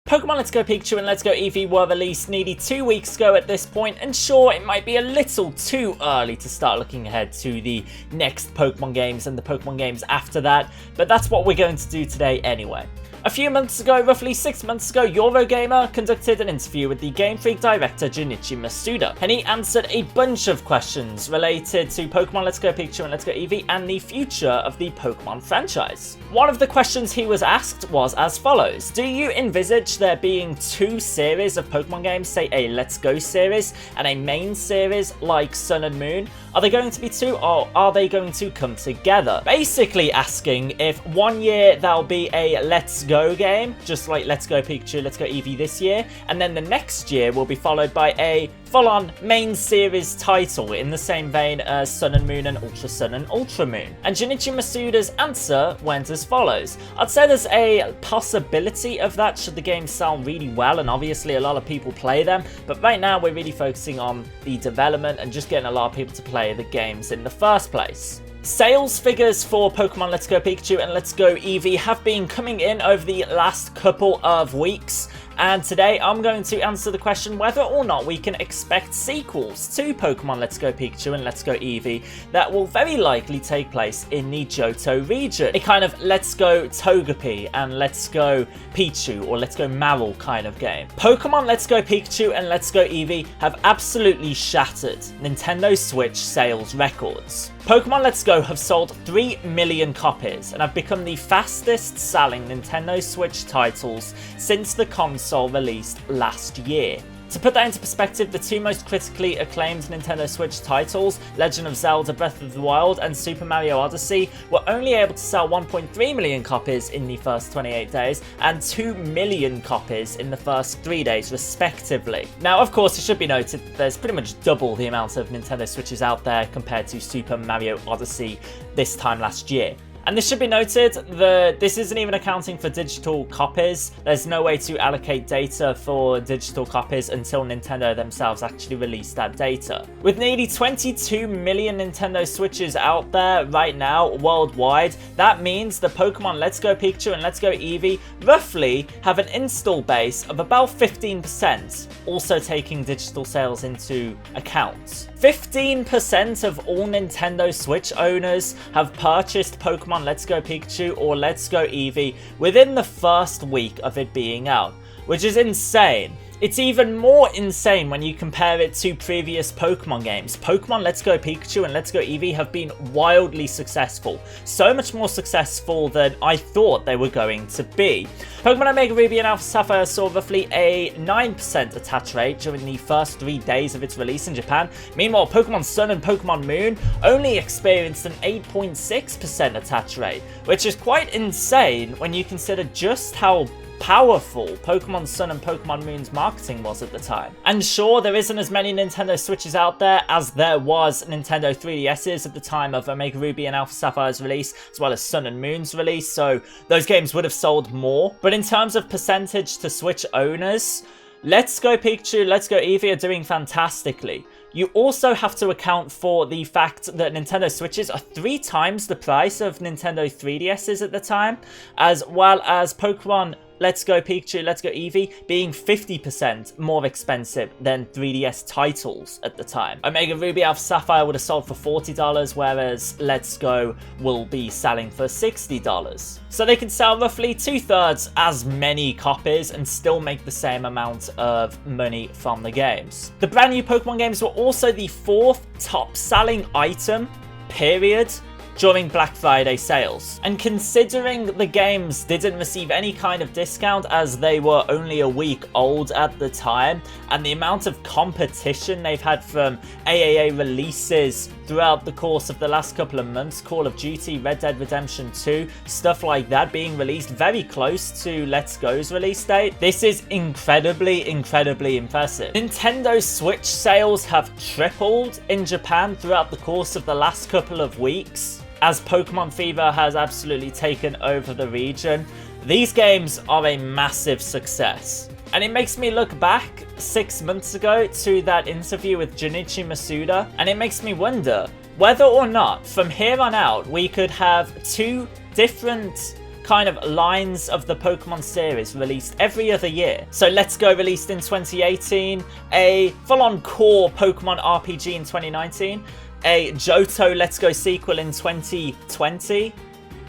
Pokemon Let's Go Pikachu and Let's Go Eevee were released nearly 2 weeks ago at this point, and sure, it might be a little too early to start looking ahead to the next Pokemon games and the Pokemon games after that, but that's what we're going to do today anyway. A few months ago, roughly 6 months ago, Eurogamer conducted an interview with the Game Freak director Junichi Masuda, and he answered a bunch of questions related to Pokemon Let's Go Pikachu and Let's Go Eevee and the future of the Pokemon franchise. One of the questions he was asked was as follows: do you envisage there being two series of Pokemon games, say a Let's Go series and a main series like Sun and Moon? Are they going to be two, or are they going to come together? Basically asking if 1 year there'll be a Let's Go game, just like Let's Go Pikachu, Let's Go Eevee this year, and then the next year will be followed by a full-on main series title in the same vein as Sun and Moon and Ultra Sun and Ultra Moon. And Junichi Masuda's answer went as follows: I'd say there's a possibility of that should the games sell really well, and obviously a lot of people play them, but right now we're really focusing on the development and just getting a lot of people to play the games in the first place. Sales figures for Pokemon Let's Go Pikachu and Let's Go Eevee have been coming in over the last couple of weeks, and today I'm going to answer the question whether or not we can expect sequels to Pokemon Let's Go Pikachu and Let's Go Eevee that will very likely take place in the Johto region. A kind of Let's Go Togepi and Let's Go Pichu or Let's Go Marill kind of game. Pokemon Let's Go Pikachu and Let's Go Eevee have absolutely shattered Nintendo Switch sales records. Pokemon Let's Go have sold 3 million copies and have become the fastest selling Nintendo Switch titles since the console released last year. To put that into perspective, the two most critically acclaimed Nintendo Switch titles, Legend of Zelda Breath of the Wild and Super Mario Odyssey, were only able to sell 1.3 million copies in the first 28 days and 2 million copies in the first 3 days respectively. Now of course it should be noted that there's pretty much double the amount of Nintendo Switches out there compared to Super Mario Odyssey this time last year. And this should be noted that this isn't even accounting for digital copies. There's no way to allocate data for digital copies until Nintendo themselves actually release that data. With nearly 22 million Nintendo Switches out there right now worldwide, that means the Pokemon Let's Go Pikachu and Let's Go Eevee roughly have an install base of about 15%, also taking digital sales into account. 15% of all Nintendo Switch owners have purchased Pokemon Let's Go Pikachu or Let's Go Eevee within the first week of it being out, which is insane. It's even more insane when you compare it to previous Pokemon games. Pokemon Let's Go Pikachu and Let's Go Eevee have been wildly successful. So much more successful than I thought they were going to be. Pokemon Omega Ruby and Alpha Sapphire saw roughly a 9% attach rate during the first 3 days of its release in Japan. Meanwhile, Pokemon Sun and Pokemon Moon only experienced an 8.6% attach rate, which is quite insane when you consider just how powerful Pokemon Sun and Pokemon Moon's marketing was at the time. And sure, there isn't as many Nintendo Switches out there as there was Nintendo 3DSs at the time of Omega Ruby and Alpha Sapphire's release, as well as Sun and Moon's release, so those games would have sold more. But in terms of percentage to Switch owners, Let's Go Pikachu, Let's Go Eevee are doing fantastically. You also have to account for the fact that Nintendo Switches are 3 times the price of Nintendo 3DSs at the time, as well as Pokemon Let's Go Pikachu, Let's Go Eevee being 50% more expensive than 3DS titles at the time. Omega Ruby Alpha Sapphire would have sold for $40, whereas Let's Go will be selling for $60. So they can sell roughly 2/3 as many copies and still make the same amount of money from the games. The brand new Pokemon games were also the 4th top selling item, period, during Black Friday sales. And considering the games didn't receive any kind of discount as they were only a week old at the time, and the amount of competition they've had from AAA releases throughout the course of the last couple of months, Call of Duty, Red Dead Redemption 2, stuff like that being released very close to Let's Go's release date, this is incredibly impressive. Nintendo Switch sales have tripled in Japan throughout the course of the last couple of weeks, as Pokemon fever has absolutely taken over the region. These games are a massive success. And it makes me look back 6 months ago to that interview with Junichi Masuda, and it makes me wonder whether or not from here on out we could have 2 different kind of lines of the Pokemon series released every other year. So Let's Go released in 2018, a full-on core Pokemon RPG in 2019, a Johto Let's Go sequel in 2020,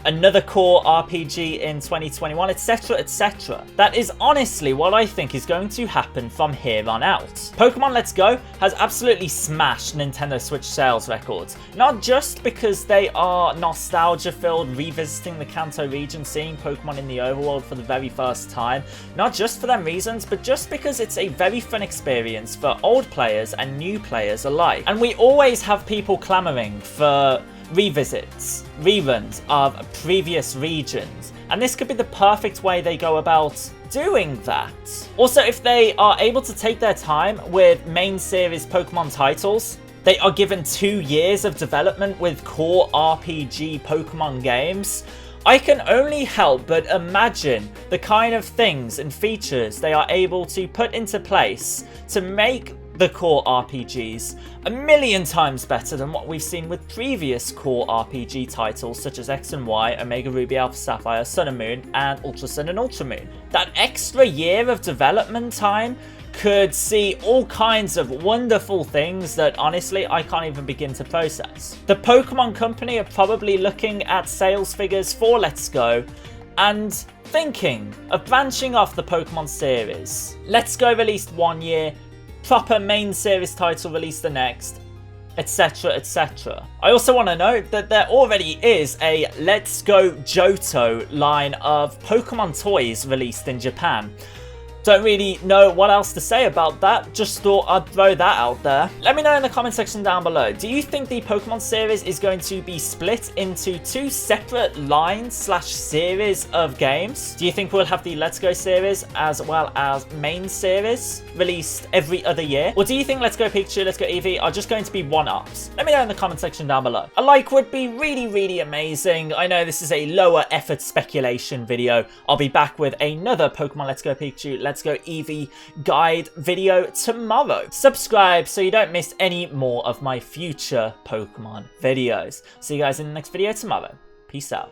another core RPG in 2021, etc, etc. That is honestly what I think is going to happen from here on out. Pokemon Let's Go has absolutely smashed Nintendo Switch sales records, not just because they are nostalgia-filled, revisiting the Kanto region, seeing Pokemon in the overworld for the very first time, not just for them reasons, but just because it's a very fun experience for old players and new players alike. And we always have people clamoring for revisits, reruns of previous regions, and this could be the perfect way they go about doing that. Also, if they are able to take their time with main series Pokemon titles, they are given 2 years of development with core RPG Pokemon games, I can only help but imagine the kind of things and features they are able to put into place to make the core RPGs a million times better than what we've seen with previous core RPG titles such as X and Y, Omega Ruby, Alpha Sapphire, Sun and Moon, and Ultra Sun and Ultra Moon. That extra year of development time could see all kinds of wonderful things that honestly I can't even begin to process. The Pokemon Company are probably looking at sales figures for Let's Go and thinking of branching off the Pokemon series. Let's Go released 1 year, proper main series title released the next, etc, etc. I also want to note that there already is a Let's Go Johto line of Pokemon toys released in Japan. Don't really know what else to say about that, just thought I'd throw that out there. Let me know in the comment section down below, do you think the Pokemon series is going to be split into 2 separate lines / series of games? Do you think we'll have the Let's Go series as well as main series released every other year? Or do you think Let's Go Pikachu, Let's Go Eevee are just going to be one-ups? Let me know in the comment section down below. A like would be really, really amazing. I know this is a lower effort speculation video. I'll be back with another Pokemon Let's Go Pikachu, Let's Go Eevee guide video tomorrow. Subscribe so you don't miss any more of my future Pokemon videos. See you guys in the next video tomorrow. Peace out.